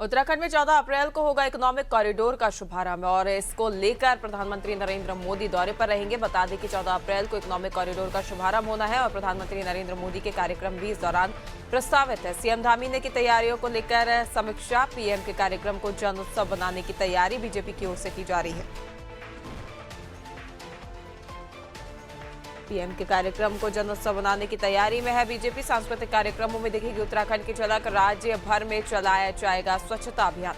उत्तराखंड में 14 अप्रैल को होगा इकोनॉमिक कॉरिडोर का शुभारंभ और इसको लेकर प्रधानमंत्री नरेंद्र मोदी दौरे पर रहेंगे। बता दें कि 14 अप्रैल को इकोनॉमिक कॉरिडोर का शुभारंभ होना है और प्रधानमंत्री नरेंद्र मोदी के कार्यक्रम भी इस दौरान प्रस्तावित है। सीएम धामी ने की तैयारियों को लेकर समीक्षा। पीएम के कार्यक्रम को जन उत्सव बनाने की तैयारी बीजेपी की ओर से की जा रही है। पीएम के कार्यक्रम को जन उत्सव बनाने की तैयारी में है बीजेपी। सांस्कृतिक कार्यक्रमों में दिखेगी उत्तराखंड की झलक। राज्य भर में चलाया जाएगा स्वच्छता अभियान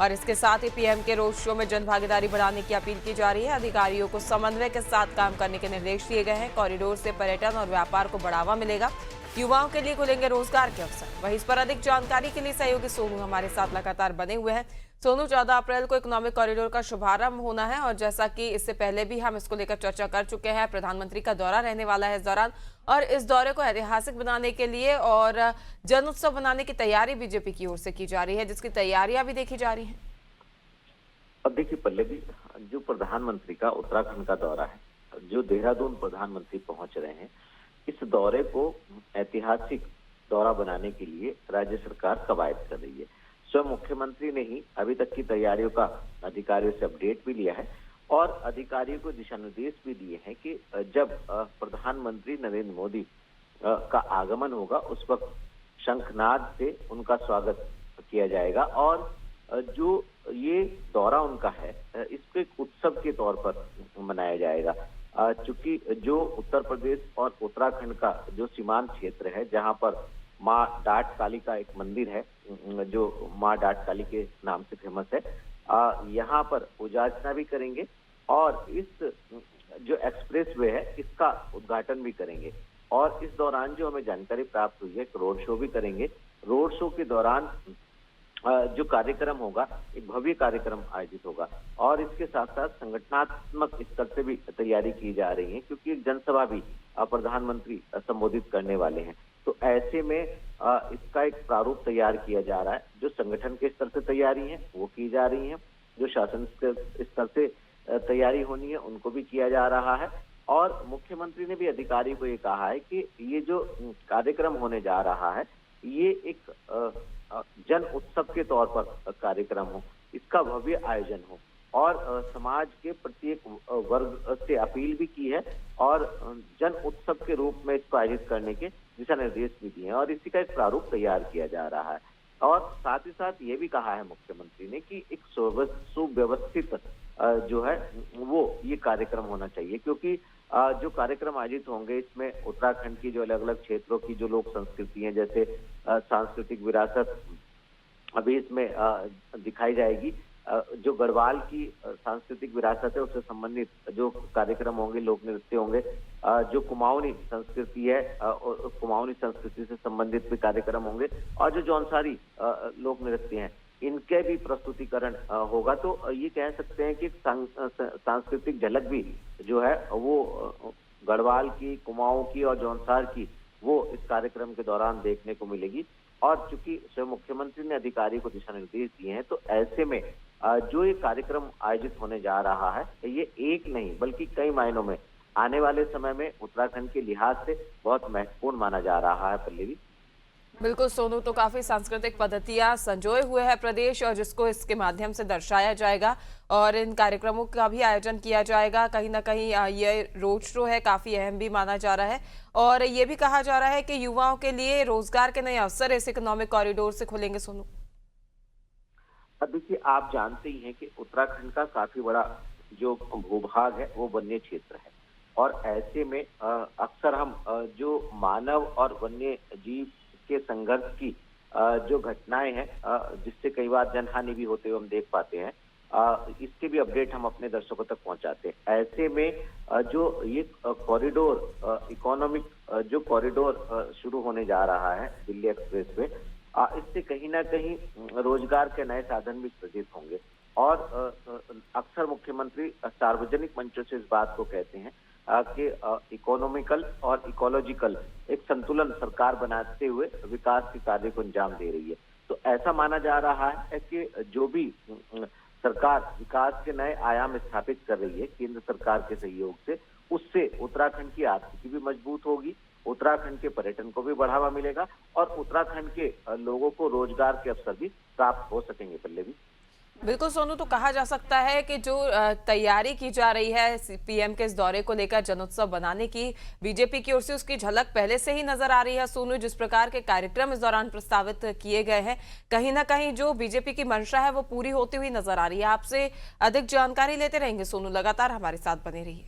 और इसके साथ ही पीएम के रोड शो में जन भागीदारी बढ़ाने की अपील की जा रही है। अधिकारियों को समन्वय के साथ काम करने के निर्देश दिए गए हैं। कॉरिडोर से पर्यटन और व्यापार को बढ़ावा मिलेगा। युवाओं के लिए खुलेंगे रोजगार के अवसर। वहीं इस पर अधिक जानकारी के लिए सहयोगी सोनू हमारे साथ लगातार बने हुए हैं। सोनू, 14 अप्रैल को इकोनॉमिक कॉरिडोर का शुभारंभ होना है और जैसा कि इससे पहले भी हम इसको लेकर चर्चा कर चुके हैं, प्रधानमंत्री का दौरा रहने वाला है इस दौरान और इस दौरे को ऐतिहासिक बनाने के लिए और जन उत्सव बनाने की तैयारी बीजेपी की ओर से की जा रही है, जिसकी तैयारियां भी देखी जा रही हैं। अब देखिए पल्लवी, जो प्रधानमंत्री का उत्तराखंड का दौरा है, जो देहरादून प्रधानमंत्री पहुंच रहे हैं, इस दौरे को ऐतिहासिक दौरा बनाने के लिए राज्य सरकार कवायद कर रही है। स्वयं मुख्यमंत्री ने ही अभी तक की तैयारियों का अधिकारियों से अपडेट भी लिया है और अधिकारियों को दिशा निर्देश भी दिए हैं कि जब प्रधानमंत्री नरेंद्र मोदी का आगमन होगा उस वक्त शंखनाद से उनका स्वागत किया जाएगा और जो ये दौरा उनका है इसको एक उत्सव के तौर पर मनाया जाएगा। चूंकि जो उत्तर प्रदेश और उत्तराखंड का जो सीमांत क्षेत्र है, जहां पर माँ डाट काली का एक मंदिर है जो माँ डाट काली के नाम से फेमस है, यहाँ पर पूजा अर्चना भी करेंगे और इस जो एक्सप्रेस वे है इसका उद्घाटन भी करेंगे। और इस दौरान जो हमें जानकारी प्राप्त हुई है, एक रोड शो भी करेंगे। रोड शो के दौरान जो कार्यक्रम होगा, एक भव्य कार्यक्रम आयोजित होगा और इसके साथ साथ संगठनात्मक स्तर से भी तैयारी की जा रही है, क्योंकि एक जनसभा भी प्रधानमंत्री संबोधित करने वाले हैं। तो ऐसे में इसका एक प्रारूप तैयार किया जा रहा है। जो संगठन के स्तर से तैयारी है वो की जा रही है, जो शासन के स्तर से तैयारी होनी है उनको भी किया जा रहा है। और मुख्यमंत्री ने भी अधिकारी को ये कहा है कि ये जो कार्यक्रम होने जा रहा है ये एक जन उत्सव के तौर पर कार्यक्रम हो, इसका भव्य आयोजन हो और समाज के प्रत्येक वर्ग से अपील भी की है और जन उत्सव के रूप में इसको आयोजित करने के दिशा निर्देश भी दिए हैं और इसी का एक प्रारूप तैयार किया जा रहा है। और साथ ही साथ ये भी कहा है मुख्यमंत्री ने कि एक सुव्यवस्थित जो है वो ये कार्यक्रम होना चाहिए, क्योंकि जो कार्यक्रम आयोजित होंगे इसमें उत्तराखंड की जो अलग अलग क्षेत्रों की जो लोक संस्कृति है, जैसे सांस्कृतिक विरासत अभी इसमें दिखाई जाएगी। जो गढ़वाल की सांस्कृतिक विरासत है उससे संबंधित जो कार्यक्रम होंगे, लोक नृत्य होंगे। जो कुमाऊनी संस्कृति है, कुमाऊनी संस्कृति से संबंधित भी कार्यक्रम होंगे और जो जौनसारी लोक नृत्य हैं इनके भी प्रस्तुतिकरण होगा। तो ये कह सकते हैं कि सांस्कृतिक झलक भी जो है वो गढ़वाल की, कुमाऊं की और जौनसार की वो इस कार्यक्रम के दौरान देखने को मिलेगी। और चूंकि स्वयं मुख्यमंत्री ने अधिकारी को दिशा निर्देश दिए हैं, तो ऐसे में जो ये कार्यक्रम आयोजित होने जा रहा है ये एक नहीं बल्कि कई मायनों में आने वाले समय में उत्तराखंड के लिहाज से बहुत महत्वपूर्ण माना जा रहा है। पल्लवी, बिल्कुल सोनू, तो काफी सांस्कृतिक पद्धतियां संजोए हुए है प्रदेश और जिसको इसके माध्यम से दर्शाया जाएगा और इन कार्यक्रमों का भी आयोजन किया जाएगा। कहीं ना कहीं ये रोड शो है काफी अहम भी माना जा रहा है और ये भी कहा जा रहा है कि युवाओं के लिए रोजगार के नए अवसर इस इकोनॉमिक कॉरिडोर से खुलेंगे। सोनू, अब देखिए, आप जानते ही हैं कि उत्तराखंड का काफी बड़ा जो भूभाग है वो वन्य क्षेत्र है और ऐसे में अक्सर हम जो मानव और वन्य जीव के संघर्ष की जो घटनाएं हैं जिससे कई बार जनहानि भी होते हुए हम देख पाते हैं, इसके भी अपडेट हम अपने दर्शकों तक पहुंचाते हैं। ऐसे में जो ये कॉरिडोर, इकोनॉमिक जो कॉरिडोर शुरू होने जा रहा है दिल्ली एक्सप्रेस वे, इससे कहीं ना कहीं रोजगार के नए साधन भी सृजित होंगे। और अक्सर मुख्यमंत्री सार्वजनिक मंचों से इस बात को कहते हैं कि इकोनॉमिकल और इकोलॉजिकल एक संतुलन सरकार बनाते हुए विकास के कार्य को अंजाम दे रही है। तो ऐसा माना जा रहा है कि जो भी सरकार विकास के नए आयाम स्थापित कर रही है केंद्र सरकार के सहयोग से, उससे उत्तराखंड की आर्थिकी भी मजबूत होगी, उत्तराखंड के पर्यटन को भी बढ़ावा मिलेगा और उत्तराखंड के लोगों को रोजगार के अवसर भी प्राप्त हो सकेंगे पल्लवी। बिल्कुल सोनू, तो कहा जा सकता है कि जो तैयारी की जा रही है पीएम के इस दौरे को लेकर जनोत्सव बनाने की बीजेपी की ओर से, उसकी झलक पहले से ही नजर आ रही है। सोनू, जिस प्रकार के कार्यक्रम इस दौरान प्रस्तावित किए गए हैं, कहीं ना कहीं जो बीजेपी की मंशा है वो पूरी होती हुई नजर आ रही है। आपसे अधिक जानकारी लेते रहेंगे सोनू, लगातार हमारे साथ बने रहिए।